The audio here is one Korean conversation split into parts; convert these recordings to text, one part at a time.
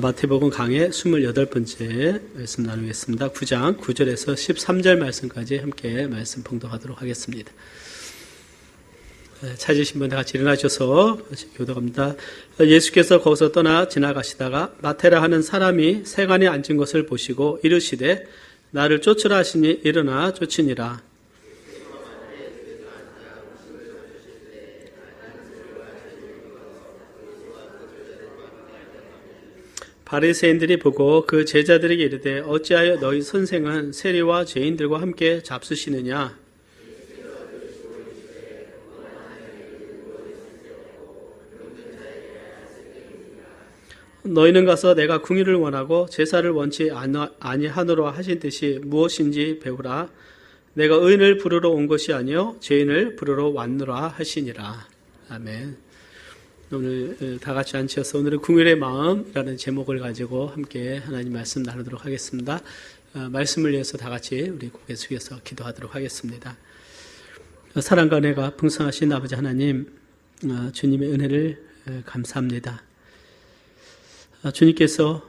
마태복음 강의 28번째 말씀 나누겠습니다. 9장 9절에서 13절 말씀까지 함께 말씀 봉독하도록 하겠습니다. 찾으신 분 다 같이 일어나셔서 교독합니다. 예수께서 거기서 떠나 지나가시다가 마태라 하는 사람이 세간에 앉은 것을 보시고 이르시되 나를 쫓으라 하시니 일어나 쫓으니라. 바리새인들이 보고 그 제자들에게 이르되 어찌하여 너희 선생은 세리와 죄인들과 함께 잡수시느냐? 너희는 가서 내가 궁유를 원하고 제사를 원치 아니하노라 하신 뜻이 무엇인지 배우라. 내가 의인을 부르러 온 것이 아니요 죄인을 부르러 왔노라 하시니라. 아멘. 오늘 다 같이 앉혀서 오늘은 궁율의 마음이라는 제목을 가지고 함께 하나님 말씀 나누도록 하겠습니다. 말씀을 위해서 다 같이 우리 고개 숙여서 기도하도록 하겠습니다. 사랑과 은혜가 풍성하신 아버지 하나님, 주님의 은혜를 감사합니다. 주님께서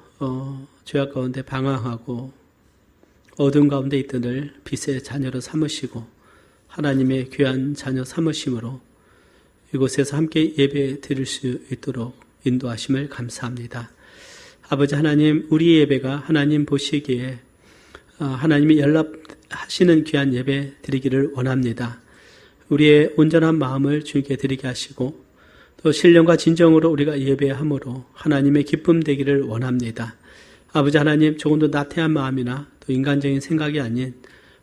죄악 가운데 방황하고 어두운 가운데 있던을 빛의 자녀로 삼으시고 하나님의 귀한 자녀 삼으심으로 이곳에서 함께 예배 드릴 수 있도록 인도하심을 감사합니다. 아버지 하나님, 우리 예배가 하나님 보시기에 하나님이 연락하시는 귀한 예배 드리기를 원합니다. 우리의 온전한 마음을 주님께 드리게 하시고 또 신령과 진정으로 우리가 예배함으로 하나님의 기쁨 되기를 원합니다. 아버지 하나님, 조금도 나태한 마음이나 또 인간적인 생각이 아닌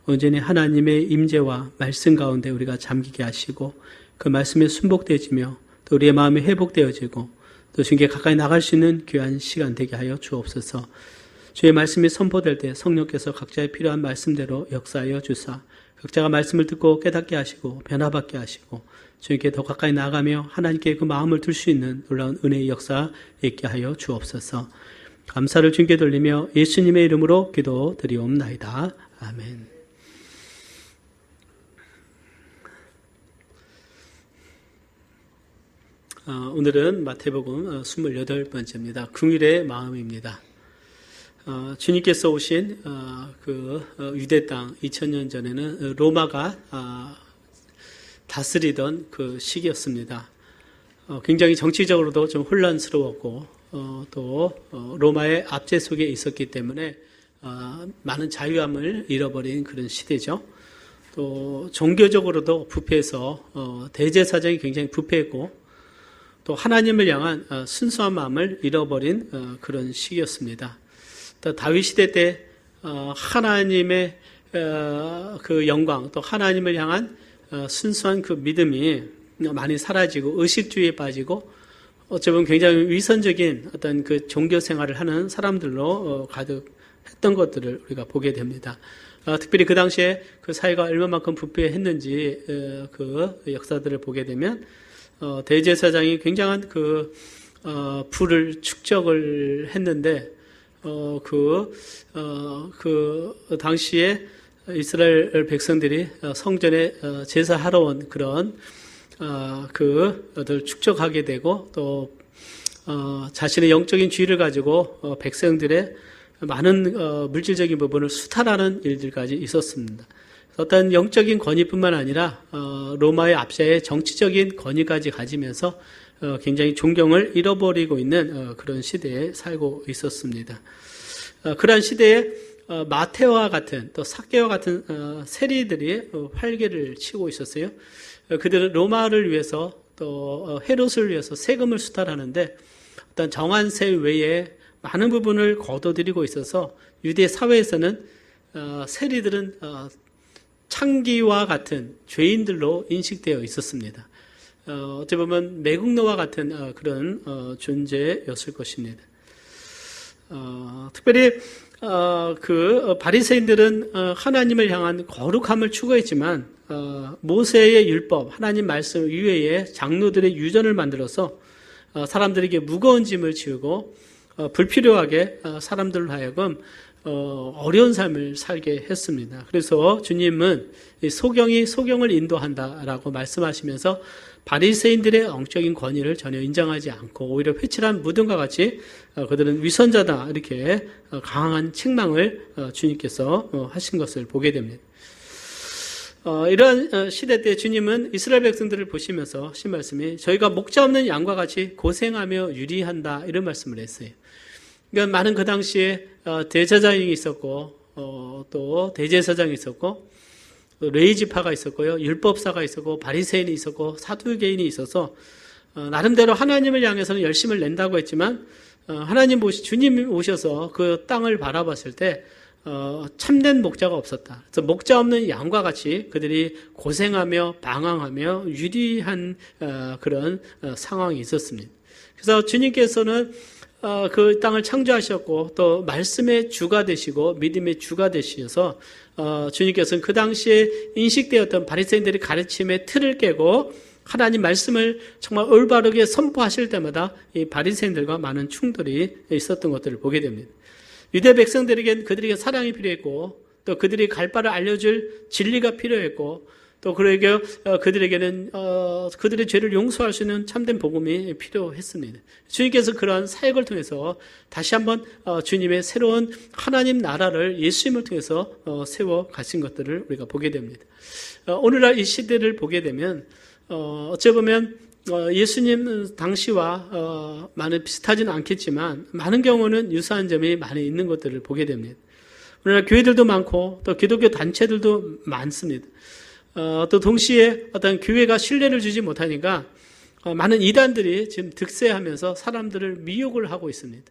온전히 하나님의 임재와 말씀 가운데 우리가 잠기게 하시고 그 말씀에 순복되어지며 또 우리의 마음이 회복되어지고 또 주님께 가까이 나갈 수 있는 귀한 시간 되게 하여 주옵소서. 주의 말씀이 선포될 때 성령께서 각자의 필요한 말씀대로 역사하여 주사 각자가 말씀을 듣고 깨닫게 하시고 변화받게 하시고 주님께 더 가까이 나가며 하나님께 그 마음을 둘 수 있는 놀라운 은혜의 역사 있게 하여 주옵소서. 감사를 주님께 돌리며 예수님의 이름으로 기도드리옵나이다. 아멘. 오늘은 마태복음 28번째입니다. 궁율의 마음입니다. 주님께서 오신 그 유대 땅 2000년 전에는 로마가 다스리던 그 시기였습니다. 굉장히 정치적으로도 좀 혼란스러웠고 또 로마의 압제 속에 있었기 때문에 많은 자유함을 잃어버린 그런 시대죠. 또 종교적으로도 부패해서 대제사장이 굉장히 부패했고 또 하나님을 향한 순수한 마음을 잃어버린 그런 시기였습니다. 또 다윗 시대 때 하나님의 그 영광, 또 하나님을 향한 순수한 그 믿음이 많이 사라지고 의식주의에 빠지고 어쩌면 굉장히 위선적인 어떤 그 종교 생활을 하는 사람들로 가득했던 것들을 우리가 보게 됩니다. 특별히 그 당시에 그 사회가 얼마만큼 부패했는지 그 역사들을 보게 되면 대제사장이 굉장한 그 부를 축적을 했는데 그 당시에 이스라엘 백성들이 성전에 제사하러 온 그런 그들 축적하게 되고 또 자신의 영적인 지위를 가지고 백성들의 많은 물질적인 부분을 수탈하는 일들까지 있었습니다. 어떤 영적인 권위뿐만 아니라 로마의 압제의 정치적인 권위까지 가지면서 굉장히 존경을 잃어버리고 있는 그런 시대에 살고 있었습니다. 그러한 시대에 마태와 같은 또 삭개와 같은 세리들이 활개를 치고 있었어요. 그들은 로마를 위해서 또 헤롯을 위해서 세금을 수탈하는데 어떤 정한세 외에 많은 부분을 거둬들이고 있어서 유대 사회에서는 세리들은 창기와 같은 죄인들로 인식되어 있었습니다. 어찌 보면 매국노와 같은 그런 존재였을 것입니다. 특별히 그 바리새인들은 하나님을 향한 거룩함을 추구했지만 모세의 율법, 하나님 말씀 이외에 장로들의 유전을 만들어서 사람들에게 무거운 짐을 지우고 불필요하게 사람들로 하여금 어려운 삶을 살게 했습니다. 그래서 주님은 소경이 소경을 인도한다라고 말씀하시면서 바리새인들의 영적인 권위를 전혀 인정하지 않고 오히려 회칠한 무덤과 같이 그들은 위선자다 이렇게 강한 책망을 주님께서 하신 것을 보게 됩니다. 이러한 시대 때 주님은 이스라엘 백성들을 보시면서 하신 말씀이 저희가 목자 없는 양과 같이 고생하며 유리한다 이런 말씀을 했어요. 그러니까 많은 그 당시에 대제사장이 있었고 또 대제사장이 있었고 또 레위지파가 있었고요, 율법사가 있었고 바리새인이 있었고 사두개인이 있어서 나름대로 하나님을 향해서는 열심을 낸다고 했지만 주님 오셔서 그 땅을 바라봤을 때 참된 목자가 없었다. 그래서 목자 없는 양과 같이 그들이 고생하며 방황하며 유리한 그런 상황이 있었습니다. 그래서 주님께서는 그 땅을 창조하셨고 또 말씀의 주가 되시고 믿음의 주가 되시셔서 주님께서는 그 당시에 인식되었던 바리새인들의 가르침의 틀을 깨고 하나님 말씀을 정말 올바르게 선포하실 때마다 이 바리새인들과 많은 충돌이 있었던 것들을 보게 됩니다. 유대 백성들에겐 그들에게 사랑이 필요했고 또 그들이 갈 바를 알려줄 진리가 필요했고 또 그들에게는 그들의 죄를 용서할 수 있는 참된 복음이 필요했습니다. 주님께서 그러한 사역을 통해서 다시 한번 주님의 새로운 하나님 나라를 예수님을 통해서 세워 가신 것들을 우리가 보게 됩니다. 오늘날 이 시대를 보게 되면 어찌 보면 예수님 당시와 많이 비슷하지는 않겠지만 많은 경우는 유사한 점이 많이 있는 것들을 보게 됩니다. 오늘날 교회들도 많고 또 기독교 단체들도 많습니다. 또 동시에 어떤 교회가 신뢰를 주지 못하니까 많은 이단들이 지금 득세하면서 사람들을 미혹을 하고 있습니다.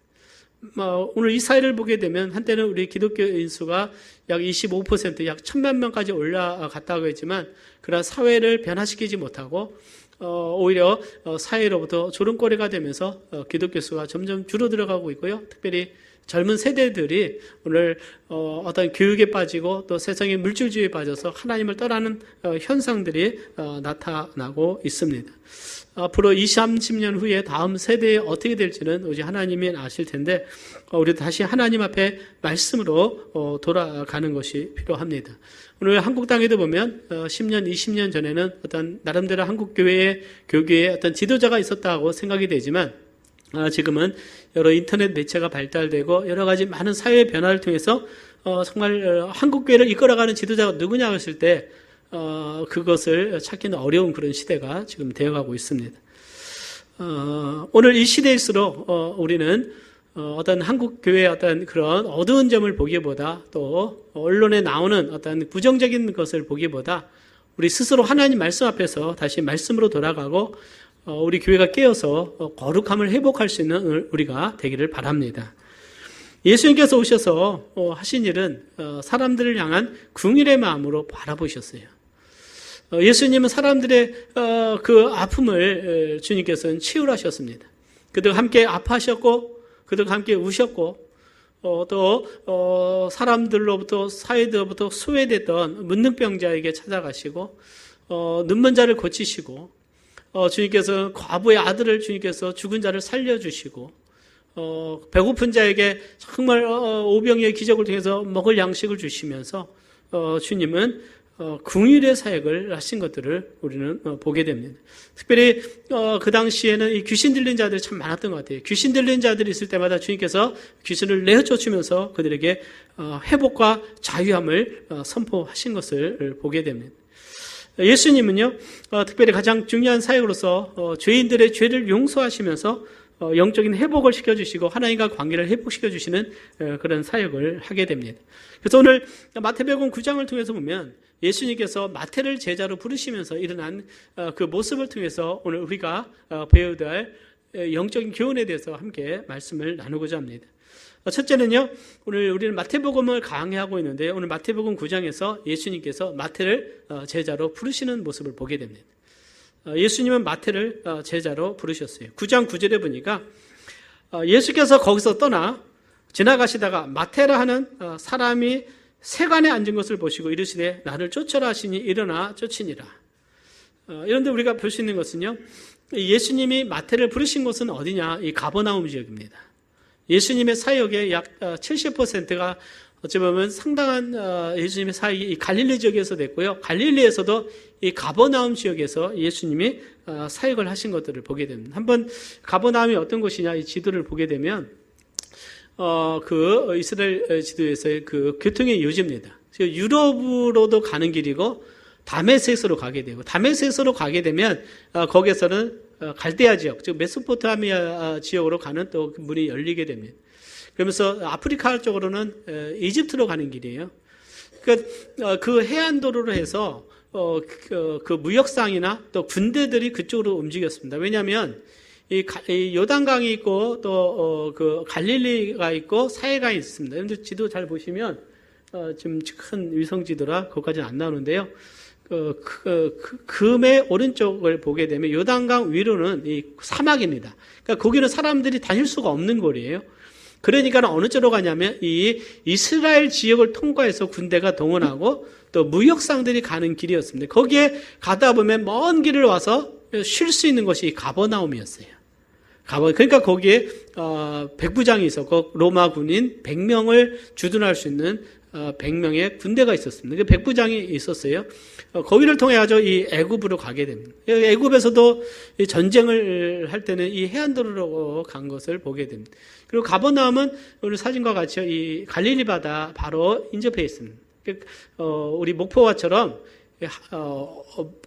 오늘 이 사회를 보게 되면 한때는 우리 기독교인 수가 약 25%, 약 1,000만 명까지 올라갔다고 했지만 그러나 사회를 변화시키지 못하고 오히려 사회로부터 조롱거리가 되면서 기독교 수가 점점 줄어들어가고 있고요. 특별히 젊은 세대들이 오늘 어떤 교육에 빠지고 또 세상의 물질주의에 빠져서 하나님을 떠나는 현상들이 나타나고 있습니다. 앞으로 20, 30년 후에 다음 세대에 어떻게 될지는 오직 하나님이 아실 텐데 우리 다시 하나님 앞에 말씀으로 돌아가는 것이 필요합니다. 오늘 한국 땅에도 보면 10년, 20년 전에는 어떤 나름대로 한국 교계에 어떤 지도자가 있었다고 생각이 되지만 지금은 여러 인터넷 매체가 발달되고 여러 가지 많은 사회의 변화를 통해서 정말 한국 교회를 이끌어가는 지도자가 누구냐 했을 때 그것을 찾기는 어려운 그런 시대가 지금 되어가고 있습니다. 오늘 이 시대일수록 우리는 어떤 한국 교회의 어떤 그런 어두운 점을 보기보다 또 언론에 나오는 어떤 부정적인 것을 보기보다 우리 스스로 하나님 말씀 앞에서 다시 말씀으로 돌아가고 우리 교회가 깨어서 거룩함을 회복할 수 있는 우리가 되기를 바랍니다. 예수님께서 오셔서 하신 일은 사람들을 향한 긍휼의 마음으로 바라보셨어요. 예수님은 사람들의 그 아픔을 주님께서는 치유를 하셨습니다. 그들과 함께 아파하셨고 그들과 함께 우셨고 또 사람들로부터 사회들로부터 소외됐던 문둥병자에게 찾아가시고 눈먼 자를 고치시고 주님께서 과부의 아들을 주님께서 죽은 자를 살려주시고 배고픈 자에게 정말 오병이의 기적을 통해서 먹을 양식을 주시면서 주님은 긍휼의 사역을 하신 것들을 우리는 보게 됩니다. 특별히 그 당시에는 이 귀신 들린 자들이 참 많았던 것 같아요. 귀신 들린 자들이 있을 때마다 주님께서 귀신을 내쫓으면서 그들에게 회복과 자유함을 선포하신 것을 보게 됩니다. 예수님은요, 특별히 가장 중요한 사역으로서 죄인들의 죄를 용서하시면서 영적인 회복을 시켜주시고 하나님과 관계를 회복시켜주시는 그런 사역을 하게 됩니다. 그래서 오늘 마태복음 9장을 통해서 보면 예수님께서 마태를 제자로 부르시면서 일어난 그 모습을 통해서 오늘 우리가 배워야 할 영적인 교훈에 대해서 함께 말씀을 나누고자 합니다. 첫째는요, 오늘 우리는 마태복음을 강의하고 있는데 오늘 마태복음 9장에서 예수님께서 마태를 제자로 부르시는 모습을 보게 됩니다. 예수님은 마태를 제자로 부르셨어요. 9장 9절에 보니까 예수께서 거기서 떠나 지나가시다가 마태라 하는 사람이 세간에 앉은 것을 보시고 이르시되 나를 쫓아라 하시니 일어나 쫓으니라. 이런데 우리가 볼 수 있는 것은요, 예수님이 마태를 부르신 곳은 어디냐? 이 가버나움 지역입니다. 예수님의 사역의 약 70%가 어찌 보면 상당한 예수님의 사역이 갈릴리 지역에서 됐고요. 갈릴리에서도 이 가버나움 지역에서 예수님이 사역을 하신 것들을 보게 됩니다. 한번 가버나움이 어떤 곳이냐 이 지도를 보게 되면 그 이스라엘 지도에서의 그 교통의 요지입니다. 유럽으로도 가는 길이고 다메섹으로 가게 되고 다메섹으로 가게 되면 거기에서는 갈대아 지역, 즉 메소포타미아 지역으로 가는 또 문이 열리게 됩니다. 그러면서 아프리카 쪽으로는 이집트로 가는 길이에요. 그러니까 그 해안도로로 해서 그 무역상이나 또 군대들이 그쪽으로 움직였습니다. 왜냐하면 이 요단강이 있고 또 그 갈릴리가 있고 사해강이 있습니다. 여러분들 지도 잘 보시면 지금 큰 위성 지도라 거기까지는 안 나오는데요. 금의 오른쪽을 보게 되면 요단강 위로는 이 사막입니다. 그러니까 거기는 사람들이 다닐 수가 없는 거리예요. 그러니까 어느 쪽으로 가냐면 이 이스라엘 지역을 통과해서 군대가 동원하고 또 무역상들이 가는 길이었습니다. 거기에 가다 보면 먼 길을 와서 쉴 수 있는 것이 가버나움이었어요. 그러니까 거기에 백부장이 있었고 로마 군인 100명을 주둔할 수 있는 100명의 군대가 있었습니다. 백부장이 있었어요. 거기를 통해 가지고 이 애굽으로 가게 됩니다. 애굽에서도 전쟁을 할 때는 이 해안도로로 간 것을 보게 됩니다. 그리고 가버나움은 오늘 사진과 같이 이 갈릴리 바다 바로 인접해 있습니다. 우리 목포와처럼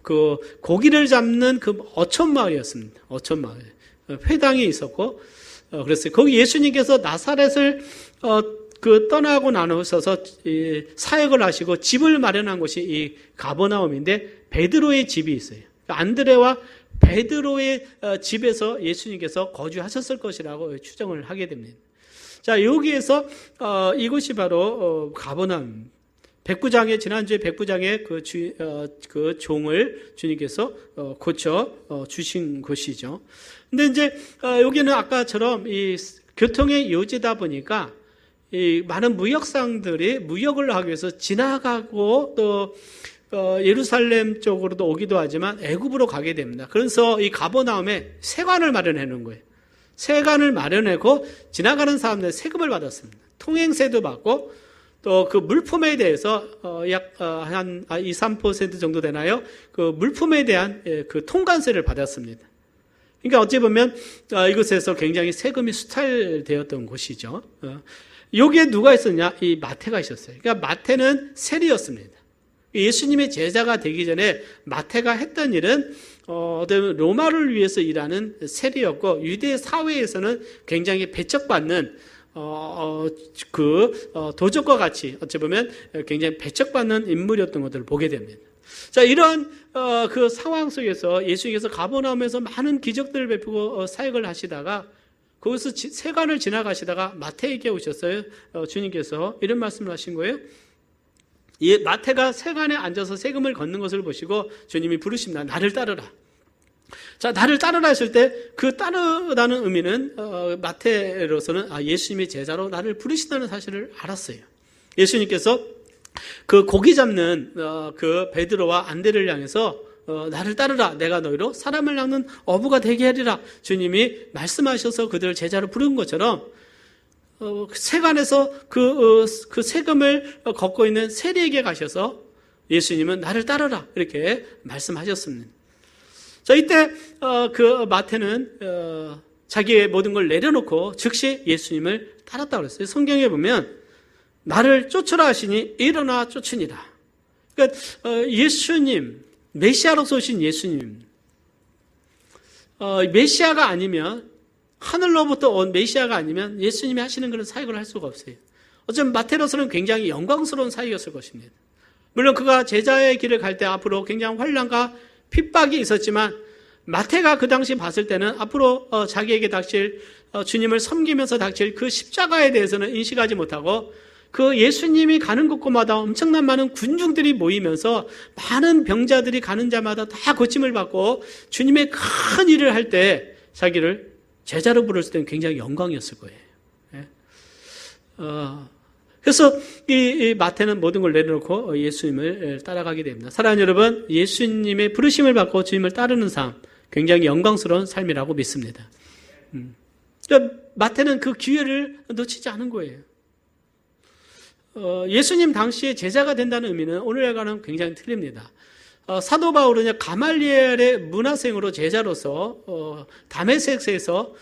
그 고기를 잡는 그 어촌 마을이었습니다. 어촌 마을. 회당이 있었고, 그랬어요. 거기 예수님께서 나사렛을 떠나고 나누셔서 사역을 하시고 집을 마련한 곳이 이 가버나움인데 베드로의 집이 있어요. 안드레와 베드로의 집에서 예수님께서 거주하셨을 것이라고 추정을 하게 됩니다. 자, 여기에서 이곳이 바로 가버나움. 백부장의 지난주에 백부장의 그 종을 주님께서 고쳐 주신 곳이죠. 근데 이제 여기는 아까처럼 이 교통의 요지다 보니까 이 많은 무역상들이 무역을 하기 위해서 지나가고 또 예루살렘 쪽으로도 오기도 하지만 애굽으로 가게 됩니다. 그래서 이 가버나움에 세관을 마련해 놓은 거예요. 세관을 마련하고 지나가는 사람들 세금을 받았습니다. 통행세도 받고 또 그 물품에 대해서 약 한 2, 3% 정도 되나요? 그 물품에 대한 그 통관세를 받았습니다. 그러니까 어찌 보면 이곳에서 굉장히 세금이 수탈되었던 곳이죠. 여기에 누가 있었냐? 이 마태가 있었어요. 그러니까 마태는 세리였습니다. 예수님의 제자가 되기 전에 마태가 했던 일은 로마를 위해서 일하는 세리였고 유대 사회에서는 굉장히 배척받는 도적과 같이 어찌 보면 굉장히 배척받는 인물이었던 것들을 보게 됩니다. 자, 이런 그 상황 속에서 예수님께서 가버나움에서 많은 기적들을 베푸고 사역을 하시다가 거기서 세관을 지나가시다가 마태에게 오셨어요. 주님께서 이런 말씀을 하신 거예요. 마태가 세관에 앉아서 세금을 걷는 것을 보시고 주님이 부르십니다. 나를 따르라. 자, 나를 따르라 했을 때 그 따르라는 의미는 마태로서는 예수님의 제자로 나를 부르신다는 사실을 알았어요. 예수님께서 그 고기 잡는 그 베드로와 안드레를 향해서 나를 따르라. 내가 너희로 사람을 낚는 어부가 되게 하리라. 주님이 말씀하셔서 그들을 제자로 부른 것처럼 세관에서 그 세금을 걷고 있는 세리에게 가셔서 예수님은 나를 따르라. 이렇게 말씀하셨습니다. 자, 이때 그 마태는 자기의 모든 걸 내려놓고 즉시 예수님을 따랐다고 그랬어요. 성경에 보면 나를 쫓으라 하시니 일어나 쫓으니라. 그러니까 예수님, 메시아로서 오신 예수님, 메시아가 아니면 하늘로부터 온 메시아가 아니면 예수님이 하시는 그런 사역을 할 수가 없어요. 어쩌면 마태로서는 굉장히 영광스러운 사역이었을 것입니다. 물론 그가 제자의 길을 갈 때 앞으로 굉장히 환난과 핍박이 있었지만 마태가 그 당시 봤을 때는 앞으로 자기에게 닥칠 주님을 섬기면서 닥칠 그 십자가에 대해서는 인식하지 못하고 그 예수님이 가는 곳곳마다 엄청난 많은 군중들이 모이면서 많은 병자들이 가는 자마다 다 고침을 받고 주님의 큰 일을 할 때 자기를 제자로 부를 때는 굉장히 영광이었을 거예요. 그래서 이 마태는 모든 걸 내려놓고 예수님을 따라가게 됩니다. 사랑하는 여러분, 예수님의 부르심을 받고 주님을 따르는 삶, 굉장히 영광스러운 삶이라고 믿습니다. 그러니까 마태는 그 기회를 놓치지 않은 거예요. 예수님 당시에 제자가 된다는 의미는 오늘과는 굉장히 틀립니다. 사도 바울은 가말리엘의 문화생으로 제자로서 다메섹에서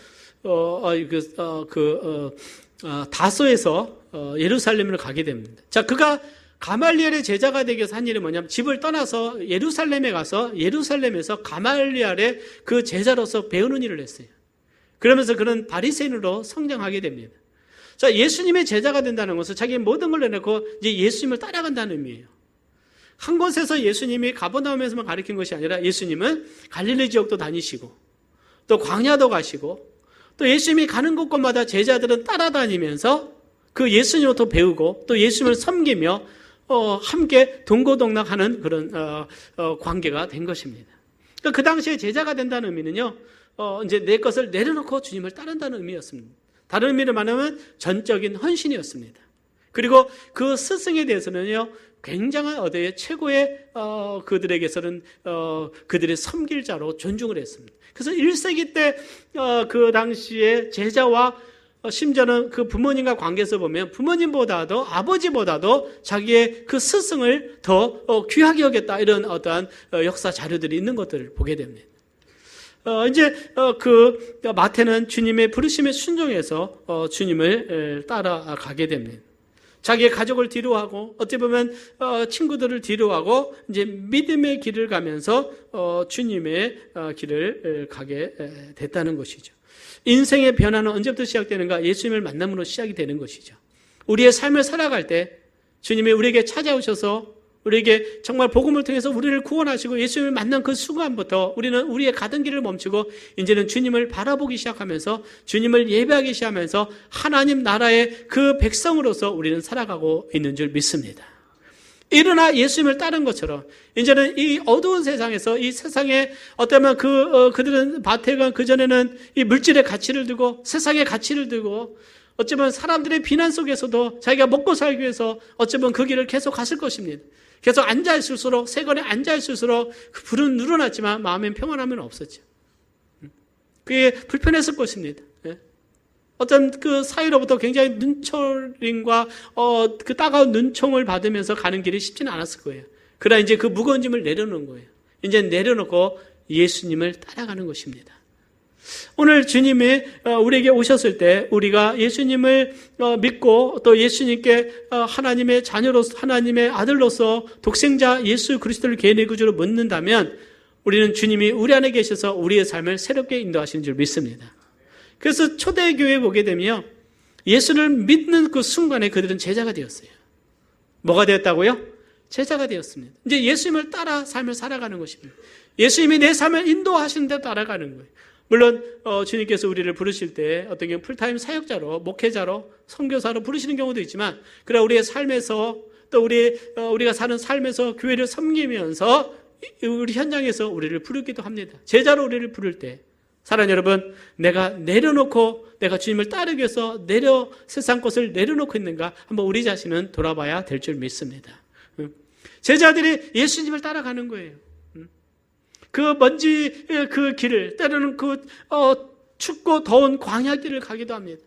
다소에서 예루살렘으로 가게 됩니다. 자, 그가 가말리엘의 제자가 되기 위해서 한 일이 뭐냐면 집을 떠나서 예루살렘에 가서 예루살렘에서 가말리엘의 그 제자로서 배우는 일을 했어요. 그러면서 그는 바리새인으로 성장하게 됩니다. 자, 예수님의 제자가 된다는 것은 자기의 모든 걸 내놓고 이제 예수님을 따라간다는 의미예요. 한 곳에서 예수님이 가버나움에서만 가르친 것이 아니라 예수님은 갈릴리 지역도 다니시고 또 광야도 가시고 또 예수님이 가는 곳곳마다 제자들은 따라다니면서 그 예수님부터 배우고 또 예수님을 섬기며 함께 동고동락하는 그런 관계가 된 것입니다. 그러니까 그 당시에 제자가 된다는 의미는요, 이제 내 것을 내려놓고 주님을 따른다는 의미였습니다. 다른 의미로 말하면 전적인 헌신이었습니다. 그리고 그 스승에 대해서는요, 굉장한 최고의 그들에게서는 그들의 섬길 자로 존중을 했습니다. 그래서 1세기 때 그 당시에 제자와 심지어는 그 부모님과 관계에서 보면 부모님보다도 아버지보다도 자기의 그 스승을 더 귀하게 여겼다, 이런 어떠한 역사 자료들이 있는 것들을 보게 됩니다. 이제 그 마태는 주님의 부르심에 순종해서 주님을 따라가게 됩니다. 자기의 가족을 뒤로하고 어찌 보면 친구들을 뒤로하고 이제 믿음의 길을 가면서 주님의 길을 가게 됐다는 것이죠. 인생의 변화는 언제부터 시작되는가? 예수님을 만남으로 시작이 되는 것이죠. 우리의 삶을 살아갈 때 주님이 우리에게 찾아오셔서 우리에게 정말 복음을 통해서 우리를 구원하시고 예수님을 만난 그 순간부터 우리는 우리의 가던 길을 멈추고 이제는 주님을 바라보기 시작하면서 주님을 예배하기 시작하면서 하나님 나라의 그 백성으로서 우리는 살아가고 있는 줄 믿습니다. 일어나 예수님을 따른 것처럼 이제는 이 어두운 세상에서 이 세상에 어쩌면 그들은 바테가 그전에는 이 물질의 가치를 두고 세상의 가치를 두고 어쩌면 사람들의 비난 속에서도 자기가 먹고 살기 위해서 어쩌면 그 길을 계속 갔을 것입니다. 계속 앉아있을수록 세건에 앉아있을수록 그 불은 늘어났지만 마음엔 평안함은 없었죠. 그게 불편했을 것입니다. 어떤 그 사이로부터 굉장히 눈초림과 그 따가운 눈총을 받으면서 가는 길이 쉽지는 않았을 거예요. 그러나 이제 그 무거운 짐을 내려놓은 거예요. 이제 내려놓고 예수님을 따라가는 것입니다. 오늘 주님이 우리에게 오셨을 때 우리가 예수님을 믿고 또 예수님께 하나님의 자녀로서 하나님의 아들로서 독생자 예수 그리스도를 개인의 구주로 묻는다면 우리는 주님이 우리 안에 계셔서 우리의 삶을 새롭게 인도하시는 줄 믿습니다. 그래서 초대교회에 보게 되면 예수를 믿는 그 순간에 그들은 제자가 되었어요. 뭐가 되었다고요? 제자가 되었습니다. 이제 예수님을 따라 삶을 살아가는 것입니다. 예수님이 내 삶을 인도하시는 데 따라가는 거예요. 물론 주님께서 우리를 부르실 때 어떤 경우 풀타임 사역자로 목회자로 선교사로 부르시는 경우도 있지만 그러나 우리의 삶에서 또 우리가 사는 삶에서 교회를 섬기면서 우리 현장에서 우리를 부르기도 합니다. 제자로 우리를 부를 때 사랑하는 여러분, 내가 내려놓고 내가 주님을 따르기 위해서 세상 것을 내려놓고 있는가 한번 우리 자신은 돌아봐야 될 줄 믿습니다. 제자들이 예수님을 따라가는 거예요. 그 먼지 그 길을 때로는 그 춥고 더운 광야길을 가기도 합니다.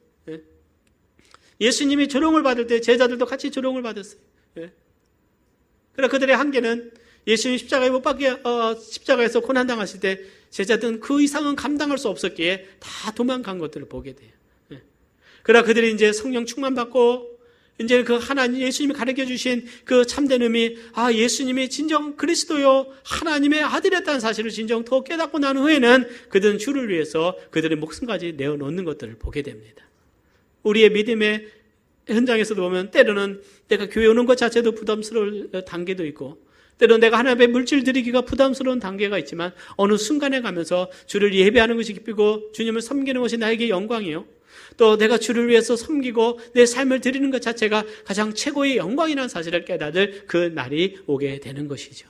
예수님이 조롱을 받을 때 제자들도 같이 조롱을 받았어요. 그러나 그들의 한계는 예수님 십자가에 못 박혀 십자가에서 고난당하실 때 제자들은 그 이상은 감당할 수 없었기에 다 도망간 것들을 보게 돼요. 그러나 그들이 이제 성령 충만받고 이제 그 하나님 예수님이 가르쳐 주신 그 참된 의미, 예수님이 진정 그리스도요 하나님의 아들이었다는 사실을 진정 더 깨닫고 난 후에는 그들은 주를 위해서 그들의 목숨까지 내어놓는 것들을 보게 됩니다. 우리의 믿음의 현장에서도 보면 때로는 내가 교회 오는 것 자체도 부담스러울 단계도 있고 때로는 내가 하나님의 물질 드리기가 부담스러운 단계가 있지만 어느 순간에 가면서 주를 예배하는 것이 기쁘고 주님을 섬기는 것이 나에게 영광이요. 또 내가 주를 위해서 섬기고 내 삶을 드리는 것 자체가 가장 최고의 영광이라는 사실을 깨닫을 그 날이 오게 되는 것이죠.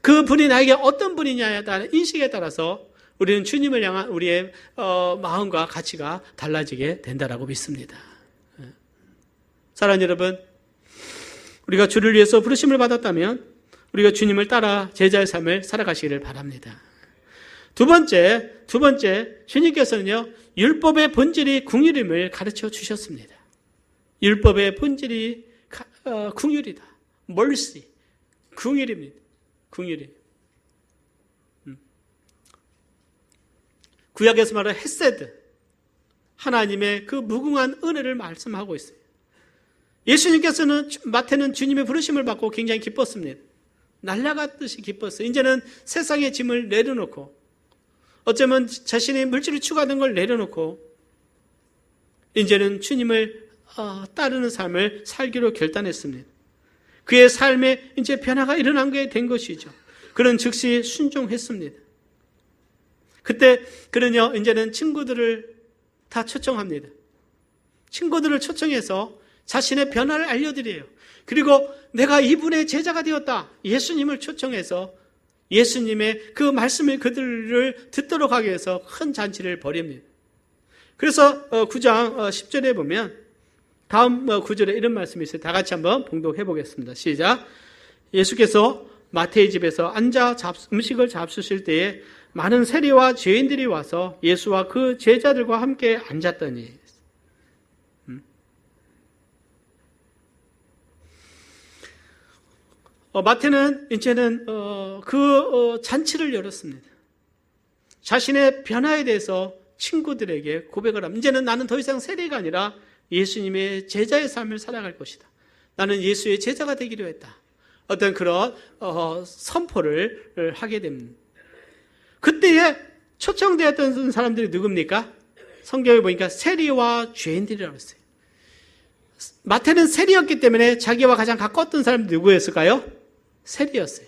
그 분이 나에게 어떤 분이냐에 따른 인식에 따라서 우리는 주님을 향한 우리의 마음과 가치가 달라지게 된다라고 믿습니다. 사랑하는 여러분, 우리가 주를 위해서 부르심을 받았다면 우리가 주님을 따라 제자의 삶을 살아가시기를 바랍니다. 두 번째, 주님께서는요, 율법의 본질이 긍휼임을 가르쳐 주셨습니다. 율법의 본질이 긍휼이다. mercy, 긍휼입니다. 긍휼이. 구약에서 말하는 헤세드, 하나님의 그 무궁한 은혜를 말씀하고 있어요. 예수님께서는 마태는 주님의 부르심을 받고 굉장히 기뻤습니다. 날아갔듯이 기뻤어요. 이제는 세상의 짐을 내려놓고, 어쩌면 자신의 물질을 추구하던 걸 내려놓고 이제는 주님을 따르는 삶을 살기로 결단했습니다. 그의 삶에 이제 변화가 일어난 게 된 것이죠. 그는 즉시 순종했습니다. 그때 그는요, 이제는 친구들을 다 초청합니다. 친구들을 초청해서 자신의 변화를 알려드려요. 그리고 내가 이분의 제자가 되었다. 예수님을 초청해서 예수님의 그 말씀을 그들을 듣도록 하기 위해서 큰 잔치를 벌입니다. 그래서 9장 10절에 보면 다음 구절에 이런 말씀이 있어요. 다 같이 한번 봉독해 보겠습니다. 시작. 예수께서 마태의 집에서 앉아 음식을 잡수실 때에 많은 세리와 죄인들이 와서 예수와 그 제자들과 함께 앉았더니, 마태는 이제는 그 잔치를 열었습니다. 자신의 변화에 대해서 친구들에게 고백을 합니다. 이제는 나는 더 이상 세리가 아니라 예수님의 제자의 삶을 살아갈 것이다. 나는 예수의 제자가 되기로 했다. 어떤 그런 선포를 하게 됩니다. 그때에 초청되었던 사람들이 누굽니까? 성경에 보니까 세리와 죄인들이라고 했어요. 마태는 세리였기 때문에 자기와 가장 가까웠던 사람이 누구였을까요? 세리였어요.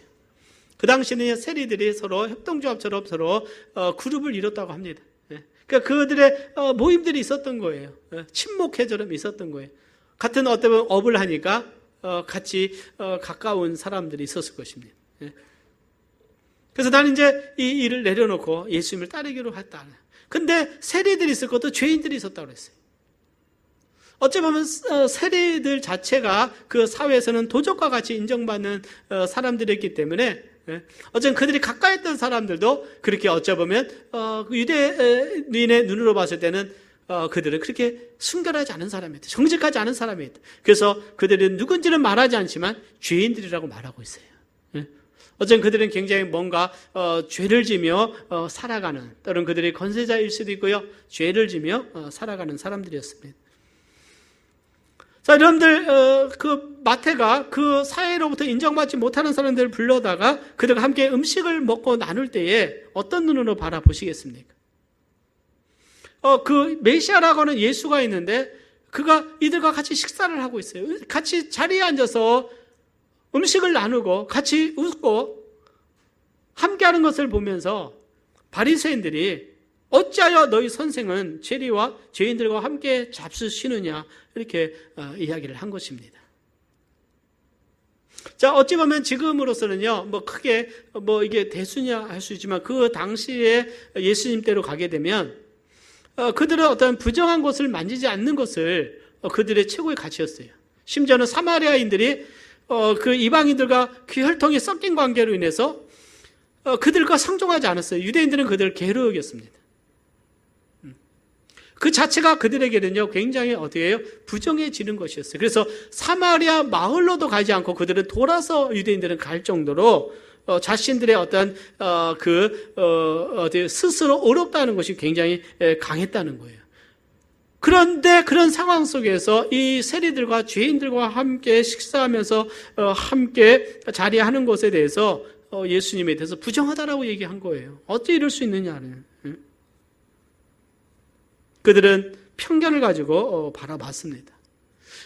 그 당시에는 세리들이 서로 협동조합처럼 서로 그룹을 이뤘다고 합니다. 그러니까 그들의 모임들이 있었던 거예요. 친목회처럼 있었던 거예요. 같은 어떤 업을 하니까 같이 가까운 사람들이 있었을 것입니다. 그래서 나는 이제 이 일을 내려놓고 예수님을 따르기로 했다. 근데 세리들이 있을 것도 죄인들이 있었다고 그랬어요. 어찌 보면 세리들 자체가 그 사회에서는 도적과 같이 인정받는 사람들이었기 때문에, 어쩌면 그들이 가까이 있던 사람들도 그렇게 어쩌보면 유대인의 눈으로 봤을 때는 그들은 그렇게 순결하지 않은 사람이었다. 정직하지 않은 사람이었다. 그래서 그들은 누군지는 말하지 않지만 죄인들이라고 말하고 있어요. 어쩌면 그들은 굉장히 뭔가 죄를 지며 살아가는, 또는 그들이 권세자일 수도 있고요, 죄를 지며 살아가는 사람들이었습니다. 자, 여러분들, 그 마태가 그 사회로부터 인정받지 못하는 사람들을 불러다가 그들과 함께 음식을 먹고 나눌 때에 어떤 눈으로 바라보시겠습니까? 그 메시아라고 하는 예수가 있는데 그가 이들과 같이 식사를 하고 있어요. 같이 자리에 앉아서 음식을 나누고 같이 웃고 함께하는 것을 보면서 바리새인들이 어찌하여 너희 선생은 세리와 죄인들과 함께 잡수시느냐, 이렇게 이야기를 한 것입니다. 자, 어찌 보면 지금으로서는요, 크게 이게 대수냐 할 수 있지만 그 당시에 예수님 때로 가게 되면 그들은 어떤 부정한 것을 만지지 않는 것을 그들의 최고의 가치였어요. 심지어는 사마리아인들이 그 이방인들과 그 혈통이 섞인 관계로 인해서 그들과 상종하지 않았어요. 유대인들은 그들을 게으르게 여겼습니다. 그 자체가 그들에게는요, 굉장히 어떻게 해요? 부정해지는 것이었어요. 그래서 사마리아 마을로도 가지 않고 그들은 돌아서 유대인들은 갈 정도로 자신들의 어떤 스스로 어렵다는 것이 굉장히 강했다는 거예요. 그런데 그런 상황 속에서 이 세리들과 죄인들과 함께 식사하면서 함께 자리하는 것에 대해서 예수님에 대해서 부정하다라고 얘기한 거예요. 어떻게 이럴 수 있느냐는. 그들은 편견을 가지고 바라봤습니다.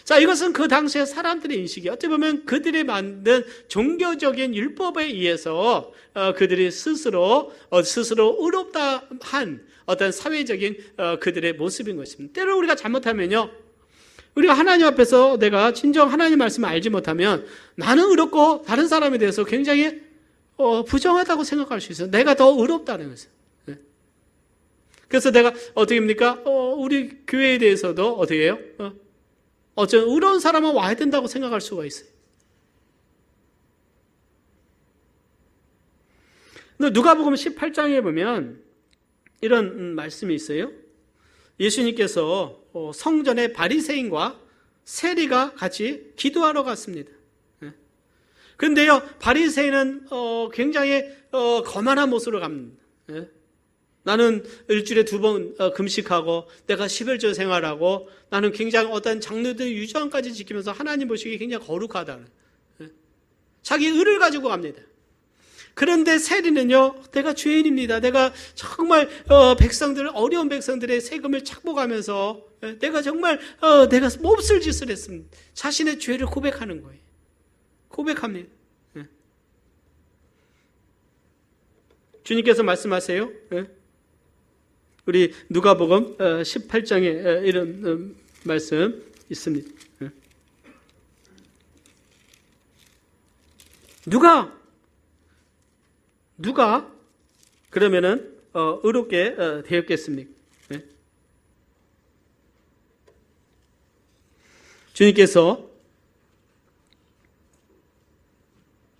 자, 이것은 그 당시의 사람들의 인식이, 어찌 보면 그들이 만든 종교적인 율법에 의해서 그들이 스스로 의롭다 한 어떤 사회적인 그들의 모습인 것입니다. 때로 우리가 잘못하면요, 우리가 하나님 앞에서 내가 진정 하나님 말씀을 알지 못하면 나는 의롭고 다른 사람에 대해서 굉장히 부정하다고 생각할 수 있어요. 내가 더 의롭다는 것이에요. 그래서 내가 어떻게 합니까? 우리 교회에 대해서도 어떻게 해요? 어쩌면 의로운 사람은 와야 된다고 생각할 수가 있어요. 누가복음 18장에 보면 이런 말씀이 있어요. 예수님께서 성전의 바리새인과 세리가 같이 기도하러 갔습니다. 그런데요, 바리새인은 굉장히 거만한 모습으로 갑니다. 나는 일주일에 2번 금식하고 내가 10일절 생활하고 나는 굉장히 어떤 장로들의 유전까지 지키면서 하나님 보시기에 굉장히 거룩하다. 자기 의를 가지고 갑니다. 그런데 세리는요, 내가 죄인입니다. 내가 정말 어려운 백성들의 세금을 착복하면서 내가 정말 내가 몹쓸 짓을 했습니다. 자신의 죄를 고백하는 거예요. 고백합니다. 주님께서 말씀하세요. 우리 누가복음 18장에 이런 말씀 있습니다. 누가 그러면은 의롭게 되었겠습니까? 주님께서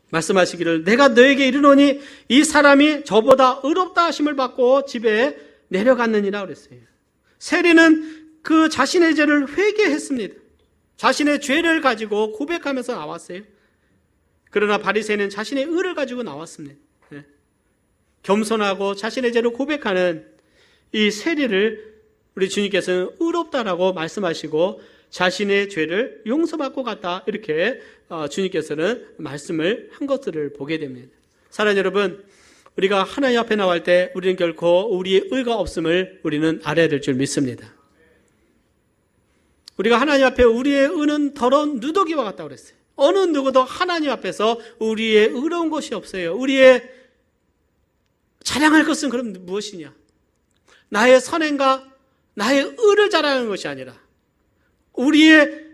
말씀하시기를 내가 너에게 이르노니 이 사람이 저보다 의롭다 하심을 받고 집에 내려갔느니라 그랬어요. 세리는 그 자신의 죄를 회개했습니다. 자신의 죄를 가지고 고백하면서 나왔어요. 그러나 바리새인은 자신의 의를 가지고 나왔습니다. 겸손하고 자신의 죄를 고백하는 이 세리를 우리 주님께서는 의롭다라고 말씀하시고 자신의 죄를 용서받고 갔다, 이렇게 주님께서는 말씀을 한 것들을 보게 됩니다. 사랑하는 여러분, 우리가 하나님 앞에 나올 때 우리는 결코 우리의 의가 없음을 우리는 알아야 될 줄 믿습니다. 우리가 하나님 앞에 우리의 의는 더러운 누더기와 같다고 그랬어요. 어느 누구도 하나님 앞에서 우리의 의로운 것이 없어요. 우리의 자랑할 것은 그럼 무엇이냐? 나의 선행과 나의 의를 자랑하는 것이 아니라 우리의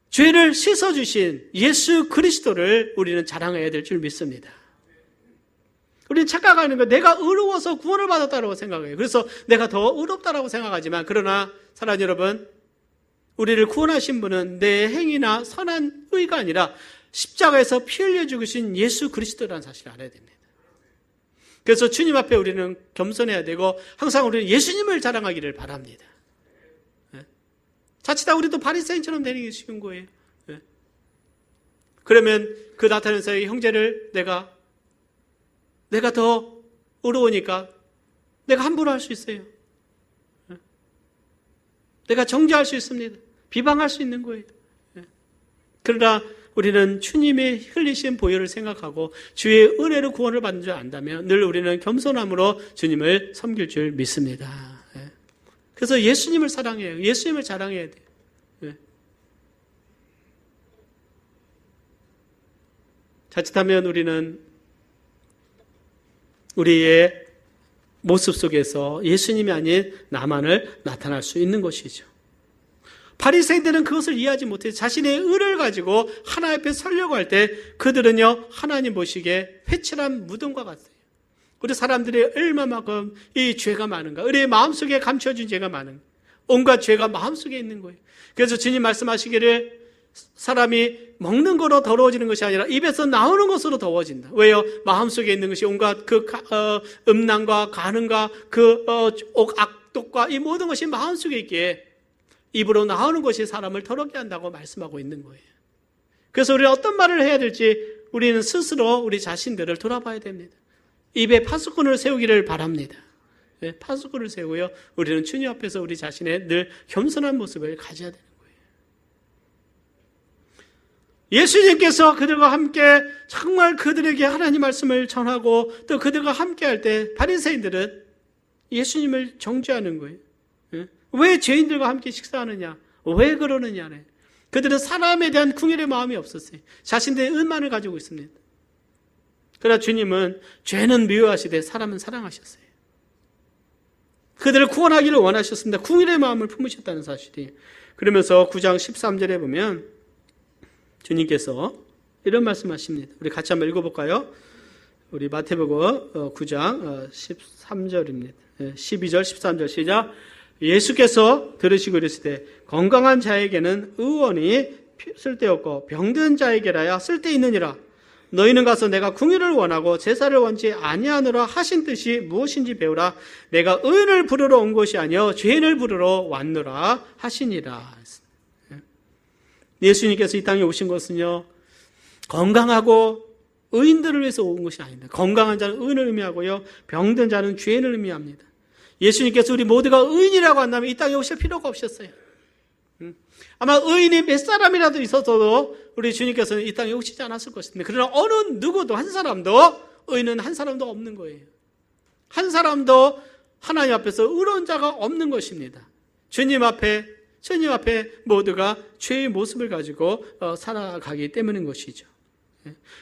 죄를 씻어주신 예수 그리스도를 우리는 자랑해야 될 줄 믿습니다. 우리는 착각하는 거, 내가 의로워서 구원을 받았다고 생각해요. 그래서 내가 더 의롭다라고 생각하지만, 그러나 사랑하는 여러분, 우리를 구원하신 분은 내 행위나 선한 의가 아니라 십자가에서 피 흘려 죽으신 예수 그리스도라는 사실을 알아야 됩니다. 그래서 주님 앞에 우리는 겸손해야 되고 항상 우리는 예수님을 자랑하기를 바랍니다. 자칫다 우리도 바리새인처럼 되는 게 쉬운 거예요. 그러면 그 나타나는 사이에 형제를 내가 더 의로우니까 내가 함부로 할 수 있어요. 내가 정죄할 수 있습니다. 비방할 수 있는 거예요. 그러나 우리는 주님의 흘리신 보혈을 생각하고 주의 은혜로 구원을 받는 줄 안다면 늘 우리는 겸손함으로 주님을 섬길 줄 믿습니다. 그래서 예수님을 사랑해요. 예수님을 자랑해야 돼요. 자칫하면 우리는 우리의 모습 속에서 예수님이 아닌 나만을 나타날 수 있는 것이죠. 바리새인들은 그것을 이해하지 못해서 자신의 의를 가지고 하나님 앞에 서려고 할 때 그들은요, 하나님 보시기에 회칠한 무덤과 같아요. 우리 사람들이 얼마만큼 이 죄가 많은가, 우리의 마음속에 감춰진 죄가 많은가, 온갖 죄가 마음속에 있는 거예요. 그래서 주님 말씀하시기를 사람이 먹는 거로 더러워지는 것이 아니라 입에서 나오는 것으로 더워진다. 왜요? 마음속에 있는 것이 온갖 그 음란과 간음과 그 악독과 이 모든 것이 마음속에 있기에 입으로 나오는 것이 사람을 더럽게 한다고 말씀하고 있는 거예요. 그래서 우리가 어떤 말을 해야 될지 우리는 스스로 우리 자신들을 돌아봐야 됩니다. 입에 파수꾼을 세우기를 바랍니다. 파수꾼을 세우고요, 우리는 주님 앞에서 우리 자신의 늘 겸손한 모습을 가져야 되는 거예요. 예수님께서 그들과 함께 정말 그들에게 하나님 말씀을 전하고 또 그들과 함께 할 때 바리새인들은 예수님을 정죄하는 거예요. 왜 죄인들과 함께 식사하느냐? 왜 그러느냐? 그들은 사람에 대한 궁일의 마음이 없었어요. 자신들의 의만을 가지고 있습니다. 그러나 주님은 죄는 미워하시되 사람은 사랑하셨어요. 그들을 구원하기를 원하셨습니다. 궁일의 마음을 품으셨다는 사실이. 그러면서 9장 13절에 보면 주님께서 이런 말씀하십니다. 우리 같이 한번 읽어볼까요? 우리 마태복음 9장 13절입니다. 12절 13절 시작. 예수께서 들으시고 이르시되 건강한 자에게는 의원이 쓸데없고 병든 자에게라야 쓸데있느니라. 너희는 가서 내가 궁유를 원하고 제사를 원치 아니하노라 하신 뜻이 무엇인지 배우라. 내가 의인을 부르러 온 것이 아니요 죄인을 부르러 왔노라 하시니라. 예수님께서 이 땅에 오신 것은요, 건강하고 의인들을 위해서 온 것이 아닙니다. 건강한 자는 의인을 의미하고요, 병든 자는 죄인을 의미합니다. 예수님께서 우리 모두가 의인이라고 한다면 이 땅에 오실 필요가 없었어요. 아마 의인이 몇 사람이라도 있어도 우리 주님께서는 이 땅에 오시지 않았을 것입니다. 그러나 어느 누구도 한 사람도, 의인은 한 사람도 없는 거예요. 한 사람도 하나님 앞에서 의로운 자가 없는 것입니다. 주님 앞에 모두가 죄의 모습을 가지고 살아가기 때문인 것이죠.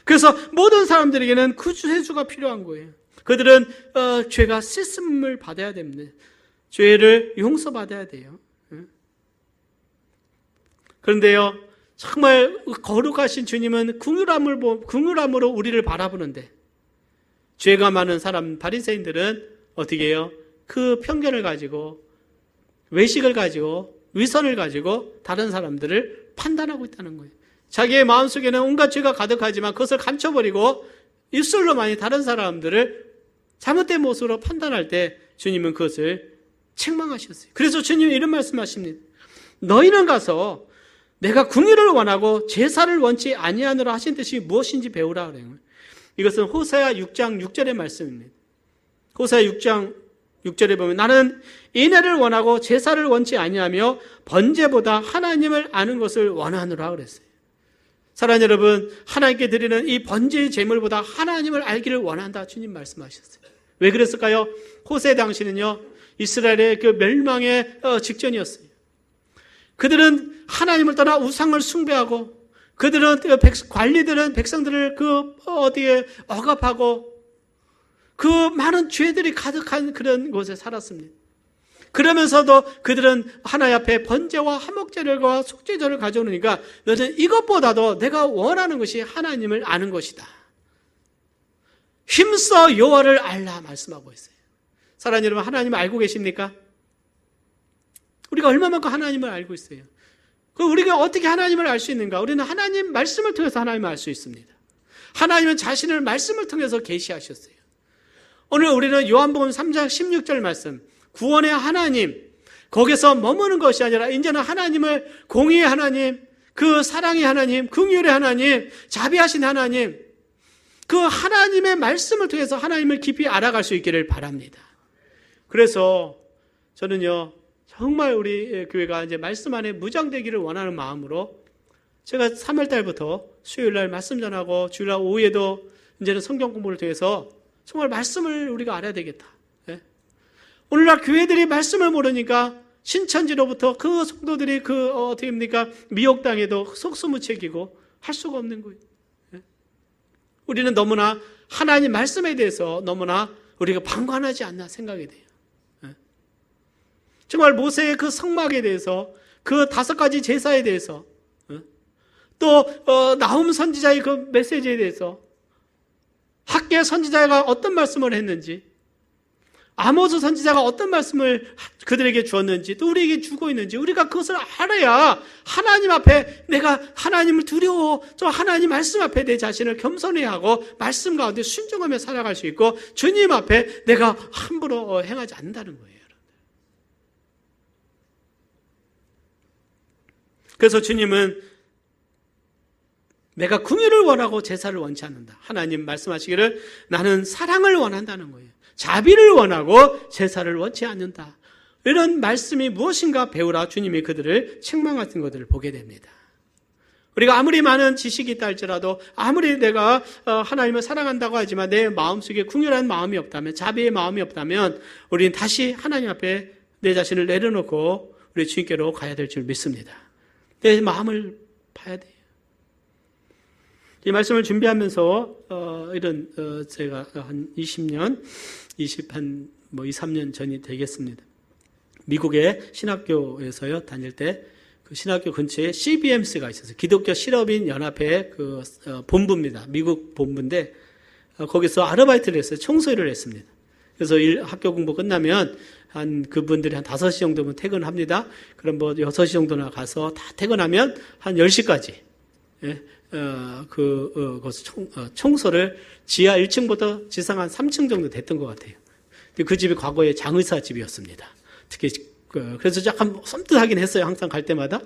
그래서 모든 사람들에게는 구주해주가 필요한 거예요. 그들은 죄가 씻음을 받아야 됩니다. 죄를 용서받아야 돼요. 그런데요, 정말 거룩하신 주님은 긍휼함으로 우리를 바라보는데, 죄가 많은 사람 바리새인들은 어떻게 해요? 그 편견을 가지고, 외식을 가지고, 위선을 가지고 다른 사람들을 판단하고 있다는 거예요. 자기의 마음속에는 온갖 죄가 가득하지만 그것을 감춰버리고 입술로만이 다른 사람들을 잘못된 모습으로 판단할 때 주님은 그것을 책망하셨어요. 그래서 주님이 이런 말씀하십니다. 너희는 가서 내가 긍휼을 원하고 제사를 원치 아니하노라 하신 뜻이 무엇인지 배우라 그래요. 이것은 호세아 6장 6절의 말씀입니다. 호세아 6장 6절에 보면 나는 인애를 원하고 제사를 원치 아니하며 번제보다 하나님을 아는 것을 원하노라 그랬어요. 사랑하는 여러분, 하나님께 드리는 이 번제의 제물보다 하나님을 알기를 원한다 주님 말씀하셨어요. 왜 그랬을까요? 호세 당시는요, 이스라엘의 그 멸망의 직전이었어요. 그들은 하나님을 떠나 우상을 숭배하고, 그들은 관리들은 백성들을 어디에 억압하고, 그 많은 죄들이 가득한 그런 곳에 살았습니다. 그러면서도 그들은 하나님 앞에 번제와 화목제물과 속죄제를 가져오니까 너는 이것보다도 내가 원하는 것이 하나님을 아는 것이다. 힘써 여호와를 알라 말씀하고 있어요. 사랑하는 여러분, 하나님을 알고 계십니까? 우리가 얼마만큼 하나님을 알고 있어요? 우리가 어떻게 하나님을 알 수 있는가? 우리는 하나님 말씀을 통해서 하나님을 알 수 있습니다. 하나님은 자신을 말씀을 통해서 계시하셨어요. 오늘 우리는 요한복음 3장 16절 말씀, 구원의 하나님, 거기서 머무는 것이 아니라 이제는 하나님을, 공의의 하나님, 그 사랑의 하나님, 긍휼의 하나님, 자비하신 하나님, 그 하나님의 말씀을 통해서 하나님을 깊이 알아갈 수 있기를 바랍니다. 그래서 저는요, 정말 우리 교회가 이제 말씀 안에 무장되기를 원하는 마음으로 제가 3월 달부터 수요일 날 말씀 전하고 주일날 오후에도 이제는 성경 공부를 통해서 정말 말씀을 우리가 알아야 되겠다. 오늘날 교회들이 말씀을 모르니까 신천지로부터 그 성도들이 어떻게 합니까? 미혹당해도 속수무책이고 할 수가 없는 거예요. 우리는 너무나 하나님 말씀에 대해서 너무나 우리가 방관하지 않나 생각이 돼요. 정말 모세의 그 성막에 대해서, 그 5가지 제사에 대해서, 또 나훔 선지자의 그 메시지에 대해서, 학개 선지자가 어떤 말씀을 했는지, 아모스 선지자가 어떤 말씀을 그들에게 주었는지, 또 우리에게 주고 있는지, 우리가 그것을 알아야 하나님 앞에 내가 하나님을 두려워, 저 하나님 말씀 앞에 내 자신을 겸손히 하고 말씀 가운데 순종하며 살아갈 수 있고, 주님 앞에 내가 함부로 행하지 않는다는 거예요. 그래서 주님은 내가 긍휼을 원하고 제사를 원치 않는다. 하나님 말씀하시기를 나는 사랑을 원한다는 거예요. 자비를 원하고 제사를 원치 않는다. 이런 말씀이 무엇인가 배우라 주님이 그들을 책망하신 것들을 보게 됩니다. 우리가 아무리 많은 지식이 있다 할지라도, 아무리 내가 하나님을 사랑한다고 하지만 내 마음속에 긍휼한 마음이 없다면, 자비의 마음이 없다면 우리는 다시 하나님 앞에 내 자신을 내려놓고 우리 주님께로 가야 될 줄 믿습니다. 내 마음을 봐야 돼요. 이 말씀을 준비하면서 이런 제가 한 20년, 23년 전이 되겠습니다. 미국의 신학교에서요 다닐 때 그 신학교 근처에 CBMC가 있어서 기독교 실업인 연합회 그 본부입니다. 미국 본부인데 거기서 아르바이트를 했어요. 청소일을 했습니다. 그래서 학교 공부 끝나면 그분들이 한 5시 정도면 퇴근합니다. 그럼 6시 정도나 가서 다 퇴근하면 한 10시까지 청소를 지하 1층부터 지상 한 3층 정도 됐던 것 같아요. 그 집이 과거에 장의사 집이었습니다. 특히 그래서 약간 섬뜩하긴 했어요. 항상 갈 때마다.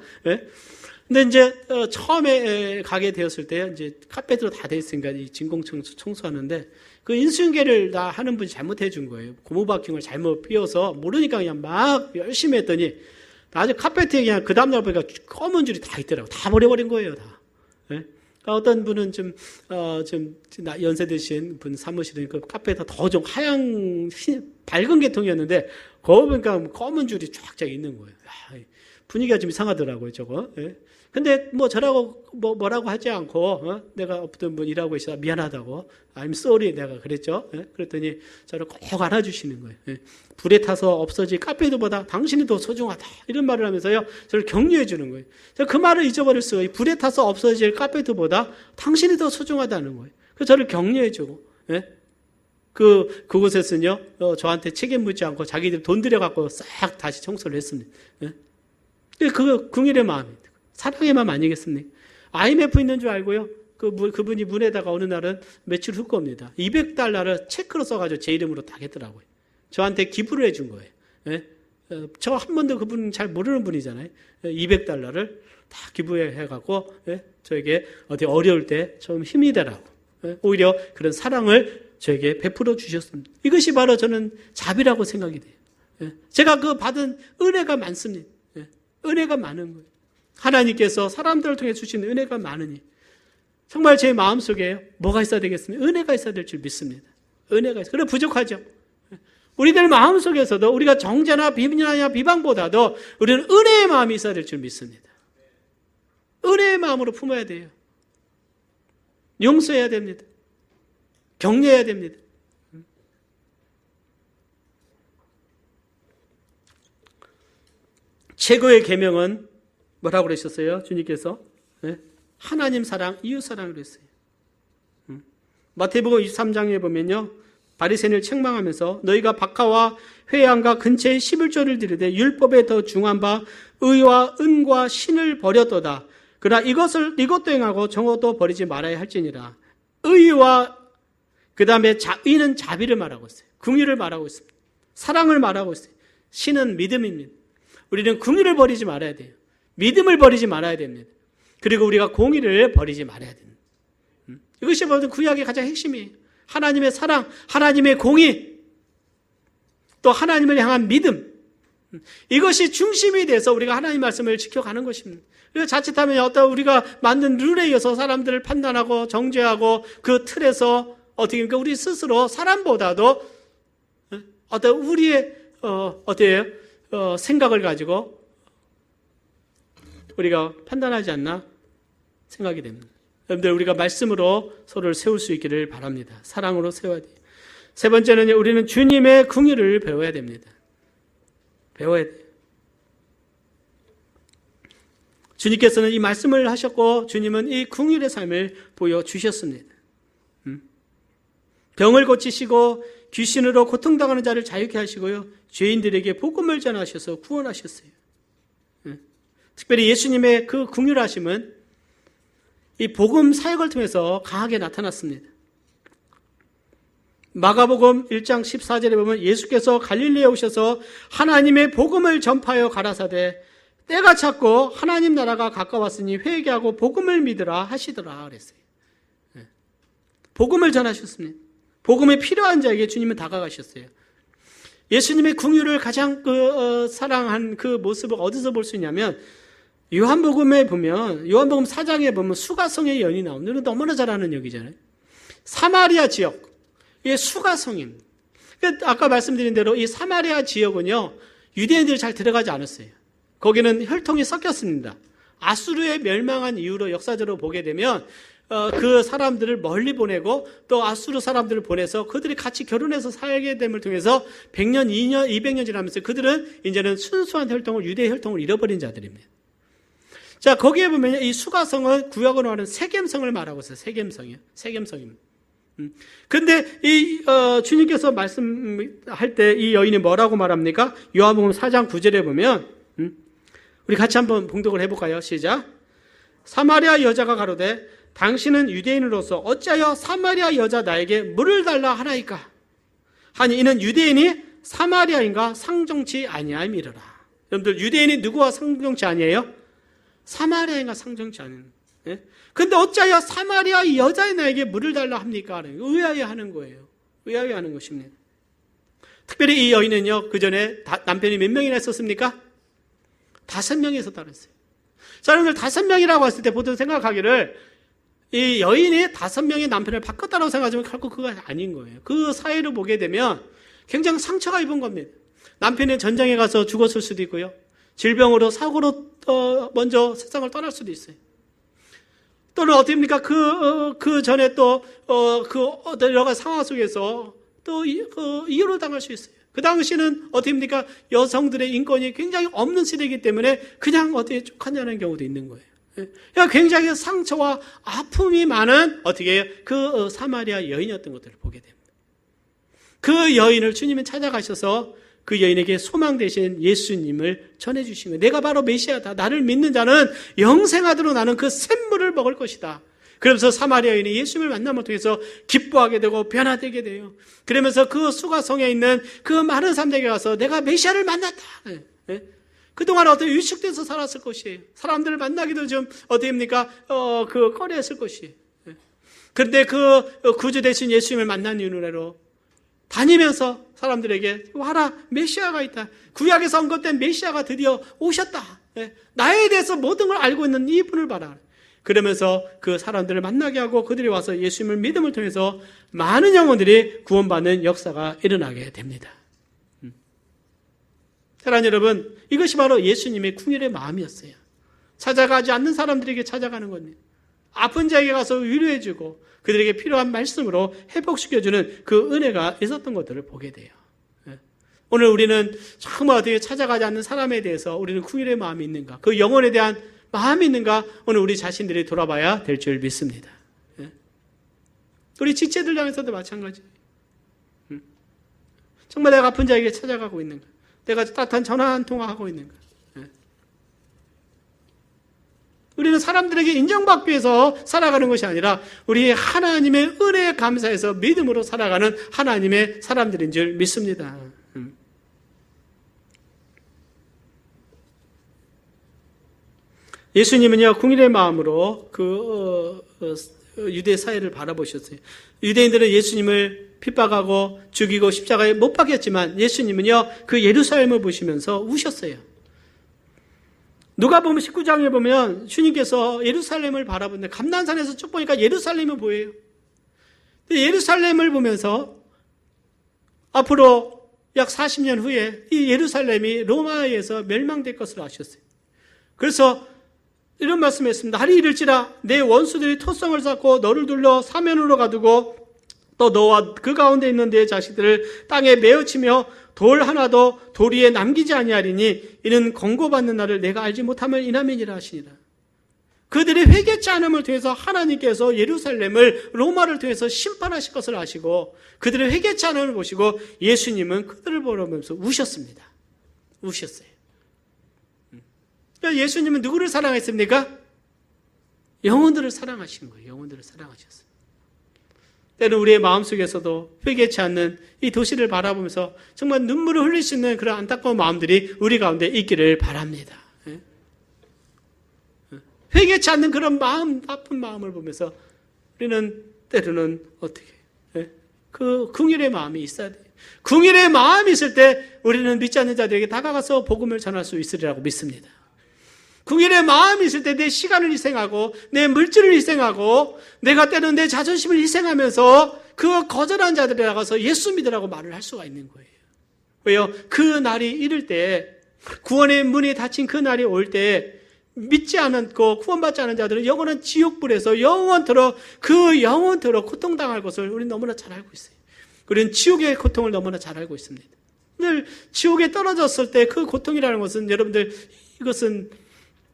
근데 이제 처음에 가게 되었을 때 이제 카페트로 다 돼 있으니까 이 진공청소하는데 그 인수인계를 다 하는 분이 잘못해 준 거예요. 고무바킹을 잘못 삐어서 모르니까 그냥 막 열심히 했더니 나중에 카페트에 그냥 그 다음날 보니까 검은 줄이 다 있더라고. 다 버려버린 거예요, 다. 예? 어떤 분은 좀 연세 드신 분 사무실은 그 카페에다 더 좀 하얀 밝은 계통이었는데 거기 보니까 검은 줄이 쫙쫙 있는 거예요. 야, 분위기가 좀 이상하더라고요, 저거. 예? 근데 뭐 저라고 뭐라고 하지 않고 내가 어떤 분 일하고 있어 미안하다고 I'm sorry 내가 그랬죠. 예? 그랬더니 저를 꼭 알아주시는 거예요. 예? 불에 타서 없어질 카페도보다 당신이 더 소중하다 이런 말을 하면서요 저를 격려해 주는 거예요. 제가 그 말을 잊어버릴 수가 없어요. 불에 타서 없어질 카페도보다 당신이 더 소중하다는 거예요. 그래서 저를 격려해 주고 예? 그곳에서는요 저한테 책임 묻지 않고 자기들 돈 들여갖고 싹 다시 청소를 했습니다. 예? 그 긍휼의 마음입니다. 사랑의 마음 아니겠습니까? IMF 있는 줄 알고요. 그분이 문에다가 어느 날은 며칠 후 겁니다. $200를 체크로 써가지고 제 이름으로 딱 했더라고요. 저한테 기부를 해준 거예요. 예? 저 한 번도 그분 잘 모르는 분이잖아요. $200를 다 기부해갖고 예? 저에게 어디 어려울 때 좀 힘이 되라고 예? 오히려 그런 사랑을 저에게 베풀어 주셨습니다. 이것이 바로 저는 자비라고 생각이 돼요. 예? 제가 그 받은 은혜가 많습니다. 예? 은혜가 많은 거예요. 하나님께서 사람들을 통해 주신 은혜가 많으니 정말 제 마음속에 뭐가 있어야 되겠습니까? 은혜가 있어야 될 줄 믿습니다. 은혜가 있어요. 그래 부족하죠. 우리들 마음속에서도 우리가 정죄나 비난이나 비방보다도 우리는 은혜의 마음이 있어야 될 줄 믿습니다. 은혜의 마음으로 품어야 돼요. 용서해야 됩니다. 격려해야 됩니다. 최고의 계명은 뭐라고 그러셨어요? 주님께서 네? 하나님 사랑, 이웃 사랑을 그랬어요. 마태복음 23장에 보면요. 바리새인을 책망하면서 너희가 박하와 회양과 근처에 11조를 드리되 율법에 더 중한 바 의와 은과 신을 버렸도다. 그러나 이것도 행하고 정오도 버리지 말아야 할지니라. 의와 그 다음에 의는 자비를 말하고 있어요. 긍휼을 말하고 있습니다. 사랑을 말하고 있어요. 신은 믿음입니다. 우리는 긍휼을 버리지 말아야 돼요. 믿음을 버리지 말아야 됩니다. 그리고 우리가 공의를 버리지 말아야 됩니다. 이것이 바로 구약의 가장 핵심이에요. 하나님의 사랑, 하나님의 공의, 또 하나님을 향한 믿음. 이것이 중심이 돼서 우리가 하나님 말씀을 지켜가는 것입니다. 그리고 자칫하면 어떤 우리가 만든 룰에 의해서 사람들을 판단하고 정죄하고 그 틀에서 어떻게 그러니까 우리 스스로 사람보다도 어떤 우리의 생각을 가지고 우리가 판단하지 않나 생각이 됩니다. 여러분들 우리가 말씀으로 서로를 세울 수 있기를 바랍니다. 사랑으로 세워야 돼요. 세 번째는 우리는 주님의 긍휼을 배워야 됩니다. 배워야 돼요. 주님께서는 이 말씀을 하셨고 주님은 이 긍휼의 삶을 보여주셨습니다. 병을 고치시고 귀신으로 고통당하는 자를 자유케 하시고요. 죄인들에게 복음을 전하셔서 구원하셨어요. 특별히 예수님의 그 긍휼하심은 이 복음 사역을 통해서 강하게 나타났습니다. 마가복음 1장 14절에 보면 예수께서 갈릴리에 오셔서 하나님의 복음을 전파하여 가라사대 때가 찼고 하나님 나라가 가까웠으니 회개하고 복음을 믿으라 하시더라 그랬어요. 복음을 전하셨습니다. 복음이 필요한 자에게 주님은 다가가셨어요. 예수님의 긍휼을 가장 사랑한 그 모습을 어디서 볼 수 있냐면 요한복음에 보면 요한복음 4장에 보면 수가성의 여인이 나오는데 이건 너무나 잘 아는 얘기잖아요. 사마리아 지역 이게 수가성입니다. 아까 말씀드린 대로 이 사마리아 지역은요 유대인들이 잘 들어가지 않았어요. 거기는 혈통이 섞였습니다. 아수르의 멸망한 이후로 역사적으로 보게 되면 그 사람들을 멀리 보내고 또 아수르 사람들을 보내서 그들이 같이 결혼해서 살게 됨을 통해서 100년, 200년 지나면서 그들은 이제는 순수한 혈통을 유대 혈통을 잃어버린 자들입니다. 자, 거기에 보면 이 수가성은 구약으로 하는 세겜성을 말하고 있어요. 세겜성입니다. 근데 이 주님께서 말씀할 때 이 여인이 뭐라고 말합니까? 요한복음 4장 9절에 보면 우리 같이 한번 봉독을 해볼까요? 시작. 사마리아 여자가 가로되 당신은 유대인으로서 어찌하여 사마리아 여자 나에게 물을 달라 하나이까? 하니 이는 유대인이 사마리아인과 상종치 아니함이로라. 여러분들 유대인이 누구와 상종치 아니에요? 사마리아인과 상정치 않은. 예? 근데 어찌하여 사마리아 여자의 나에게 물을 달라 합니까? 의아해하는 거예요. 의아해하는 것입니다. 특별히 이 여인은요, 그 전에 남편이 몇 명이나 있었습니까? 5명이 있었다고 그랬어요. 자, 여러분들 5명이라고 했을 때 보통 생각하기를 이 여인이 5명의 남편을 바꿨다고 생각하지만 결국 그거 아닌 거예요. 그 사회를 보게 되면 굉장히 상처가 입은 겁니다. 남편이 전장에 가서 죽었을 수도 있고요. 질병으로 사고로 먼저 세상을 떠날 수도 있어요. 또는 어떻게입니까? 그 전에 또 여러 가지 상황 속에서 또 이혼을 당할 수 있어요. 그 당시는 어떻게입니까? 여성들의 인권이 굉장히 없는 시대이기 때문에 그냥 어떻게 쫓아내는 경우도 있는 거예요. 그러니까 굉장히 상처와 아픔이 많은 어떻게 그 사마리아 여인이었던 것들을 보게 됩니다. 그 여인을 주님은 찾아가셔서 그 여인에게 소망 되신 예수님을 전해주신 거예요. 내가 바로 메시아다. 나를 믿는 자는 영생하도록 나는 그 샘물을 먹을 것이다. 그러면서 사마리아 여인이 예수님을 만남을 통해서 기뻐하게 되고 변화되게 돼요. 그러면서 그 수가성에 있는 그 많은 사람들에게 가서 내가 메시아를 만났다. 그동안 어떻게 위축돼서 살았을 것이에요. 사람들을 만나기도 좀 어떻게입니까? 꺼려했을 것이에요. 그런데 그 구주 되신 예수님을 만난 이후로 다니면서 사람들에게 와라, 메시아가 있다. 구약에서 언급된 메시아가 드디어 오셨다. 나에 대해서 모든 걸 알고 있는 이분을 봐라. 그러면서 그 사람들을 만나게 하고 그들이 와서 예수님을 믿음을 통해서 많은 영혼들이 구원받는 역사가 일어나게 됩니다. 사랑하는 여러분, 이것이 바로 예수님의 궁일의 마음이었어요. 찾아가지 않는 사람들에게 찾아가는 겁니다. 아픈 자에게 가서 위로해주고 그들에게 필요한 말씀으로 회복시켜주는 그 은혜가 있었던 것들을 보게 돼요. 오늘 우리는 정말 어떻게 찾아가지 않는 사람에 대해서 우리는 궁일의 마음이 있는가, 그 영혼에 대한 마음이 있는가, 오늘 우리 자신들이 돌아봐야 될 줄 믿습니다. 우리 지체들 향해서도 마찬가지예요. 정말 내가 아픈 자에게 찾아가고 있는가, 내가 따뜻한 전화 한 통화하고 있는가. 우리는 사람들에게 인정받기 위해서 살아가는 것이 아니라 우리 하나님의 은혜에 감사해서 믿음으로 살아가는 하나님의 사람들인 줄 믿습니다. 예수님은요, 궁일의 마음으로 유대 사회를 바라보셨어요. 유대인들은 예수님을 핍박하고 죽이고 십자가에 못 박혔지만 예수님은요, 그 예루살렘을 보시면서 우셨어요. 누가복음 19장에 보면 주님께서 예루살렘을 바라보는데 감난산에서 쭉 보니까 예루살렘이 보여요. 예루살렘을 보면서 앞으로 약 40년 후에 이 예루살렘이 로마에 의해서 멸망될 것을 아셨어요. 그래서 이런 말씀했습니다. 날이 이를지라 내 원수들이 토성을 쌓고 너를 둘러 사면으로 가두고 또 너와 그 가운데 있는 내 자식들을 땅에 메어치며 돌 하나도 돌 위에 남기지 아니하리니 이는 권고받는 날을 내가 알지 못함을 인함이니라 하시니라. 그들이 회개치 않음을 통해서 하나님께서 예루살렘을 로마를 통해서 심판하실 것을 아시고 그들의 회개치 않음을 보시고 예수님은 그들을 보면서 우셨습니다. 우셨어요. 예수님은 누구를 사랑했습니까? 영혼들을 사랑하신 거예요. 영혼들을 사랑하셨어요. 때는 우리의 마음속에서도 회개치 않는 이 도시를 바라보면서 정말 눈물을 흘릴 수 있는 그런 안타까운 마음들이 우리 가운데 있기를 바랍니다. 회개치 않는 그런 마음, 아픈 마음을 보면서 우리는 때로는 어떻게 그 궁일의 마음이 있어야 돼요. 궁일의 마음이 있을 때 우리는 믿지 않는 자들에게 다가가서 복음을 전할 수 있으리라고 믿습니다. 궁일의 마음이 있을 때 내 시간을 희생하고 내 물질을 희생하고 내가 때는 내 자존심을 희생하면서 그 거절한 자들에 나가서 예수 믿으라고 말을 할 수가 있는 거예요. 왜요? 그 날이 이를 때, 구원의 문이 닫힌 그 날이 올 때 믿지 않고 구원받지 않은 자들은 영원한 지옥불에서 영원토록 고통당할 것을 우리는 너무나 잘 알고 있어요. 우리는 지옥의 고통을 너무나 잘 알고 있습니다. 늘 지옥에 떨어졌을 때 그 고통이라는 것은 여러분들 이것은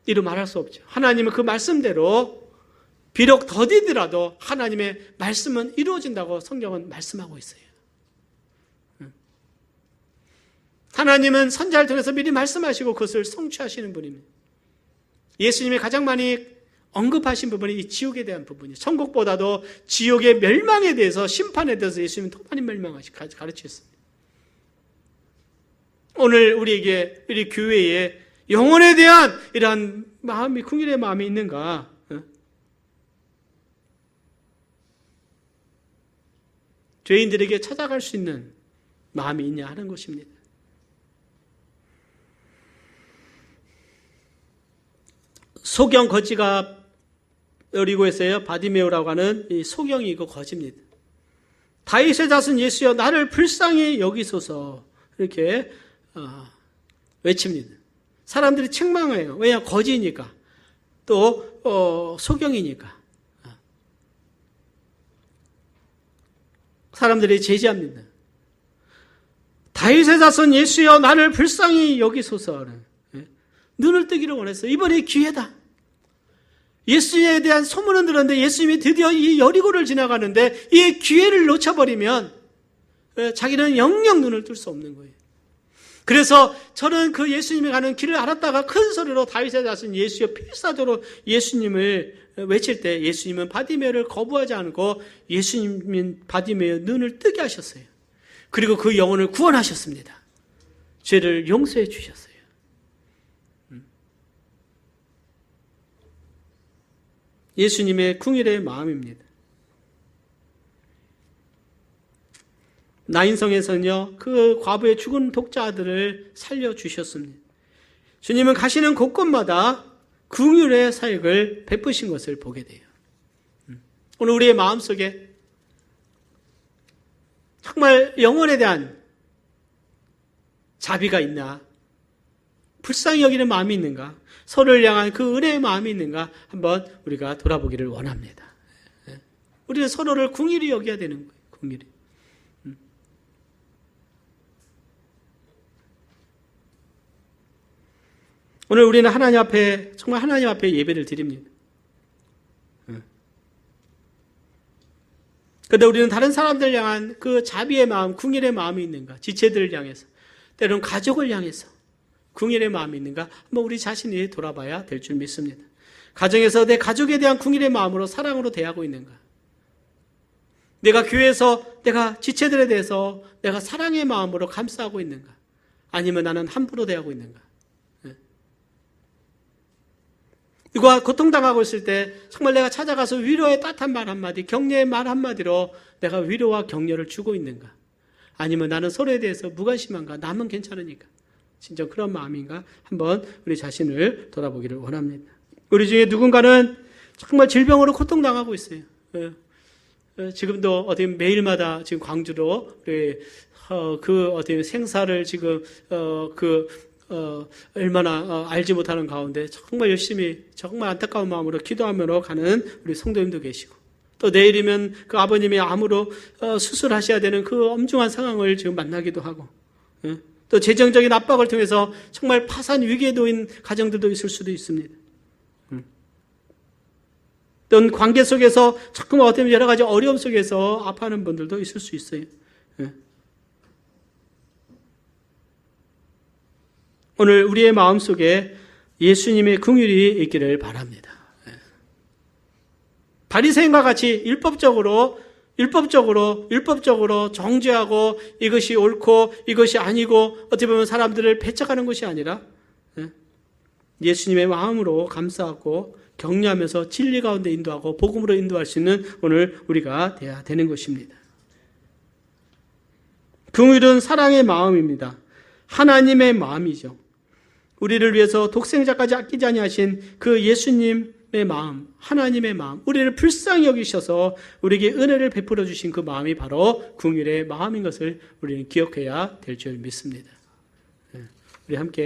이루 말할 수 없죠. 하나님은 그 말씀대로 비록 더디더라도 하나님의 말씀은 이루어진다고 성경은 말씀하고 있어요. 하나님은 선지자를 통해서 미리 말씀하시고 그것을 성취하시는 분입니다. 예수님이 가장 많이 언급하신 부분이 이 지옥에 대한 부분이에요. 천국보다도 지옥의 멸망에 대해서, 심판에 대해서 예수님은 더 많이 가르치셨습니다. 오늘 우리에게, 우리 교회에 영혼에 대한 이러한 마음이, 긍휼의 마음이 있는가? 죄인들에게 찾아갈 수 있는 마음이 있냐 하는 것입니다. 소경 거지가 여리고에서요, 바디메오라고 하는 이 소경이고 거지입니다. 다윗의 자손 예수여 나를 불쌍히 여기소서 이렇게 외칩니다. 사람들이 책망해요. 왜냐? 거지니까. 또 소경이니까. 사람들이 제지합니다. 다윗의 자손 예수여 나를 불쌍히 여기소서. 눈을 뜨기를 원했어요. 이번에 기회다. 예수님에 대한 소문은 들었는데 예수님이 드디어 이 여리고를 지나가는데 이 기회를 놓쳐버리면 자기는 영영 눈을 뜰 수 없는 거예요. 그래서 저는 그 예수님이 가는 길을 알았다가 큰 소리로 다윗의 자손 예수여 필사적으로 예수님을 외칠 때 예수님은 바디메오를 거부하지 않고 예수님은 바디메오 눈을 뜨게 하셨어요. 그리고 그 영혼을 구원하셨습니다. 죄를 용서해 주셨어요. 예수님의 긍휼의 마음입니다. 나인성에서는요, 그 과부의 죽은 독자 아들을 살려주셨습니다. 주님은 가시는 곳곳마다 긍휼의 사역을 베푸신 것을 보게 돼요. 오늘 우리의 마음속에 정말 영혼에 대한 자비가 있나? 불쌍히 여기는 마음이 있는가? 서로를 향한 그 은혜의 마음이 있는가? 한번 우리가 돌아보기를 원합니다. 우리는 서로를 긍휼히 여겨야 되는 거예요. 긍휼히. 오늘 우리는 하나님 앞에, 정말 하나님 앞에 예배를 드립니다. 그런데 우리는 다른 사람들 향한 그 자비의 마음, 긍휼의 마음이 있는가? 지체들을 향해서, 때로는 가족을 향해서 긍휼의 마음이 있는가? 한번 우리 자신이 돌아봐야 될 줄 믿습니다. 가정에서 내 가족에 대한 긍휼의 마음으로 사랑으로 대하고 있는가? 내가 교회에서 내가 지체들에 대해서 내가 사랑의 마음으로 감싸고 있는가? 아니면 나는 함부로 대하고 있는가? 누가 고통당하고 있을 때 정말 내가 찾아가서 위로의 따뜻한 말 한마디, 격려의 말 한마디로 내가 위로와 격려를 주고 있는가? 아니면 나는 서로에 대해서 무관심한가? 남은 괜찮으니까. 진짜 그런 마음인가? 한번 우리 자신을 돌아보기를 원합니다. 우리 중에 누군가는 정말 질병으로 고통당하고 있어요. 지금도 어떻게 매일마다 지금 광주로 그 어떻게 생사를 지금 얼마나 알지 못하는 가운데 정말 열심히 정말 안타까운 마음으로 기도하며 가는 우리 성도님도 계시고, 또 내일이면 그 아버님이 암으로 수술하셔야 되는 그 엄중한 상황을 지금 만나기도 하고, 또 재정적인 압박을 통해서 정말 파산 위기에 놓인 가정들도 있을 수도 있습니다. 또 관계 속에서 자꾸 어떤 여러 가지 어려움 속에서 아파하는 분들도 있을 수 있어요. 오늘 우리의 마음속에 예수님의 긍휼이 있기를 바랍니다. 바리새인과 같이 율법적으로 정죄하고 이것이 옳고 이것이 아니고 어떻게 보면 사람들을 배척하는 것이 아니라 예수님의 마음으로 감싸고 격려하면서 진리 가운데 인도하고 복음으로 인도할 수 있는 오늘 우리가 되어야 되는 것입니다. 긍휼은 사랑의 마음입니다. 하나님의 마음이죠. 우리를 위해서 독생자까지 아끼지 아니하신 그 예수님의 마음, 하나님의 마음, 우리를 불쌍히 여기셔서 우리에게 은혜를 베풀어 주신 그 마음이 바로 긍휼의 마음인 것을 우리는 기억해야 될 줄 믿습니다. 우리 함께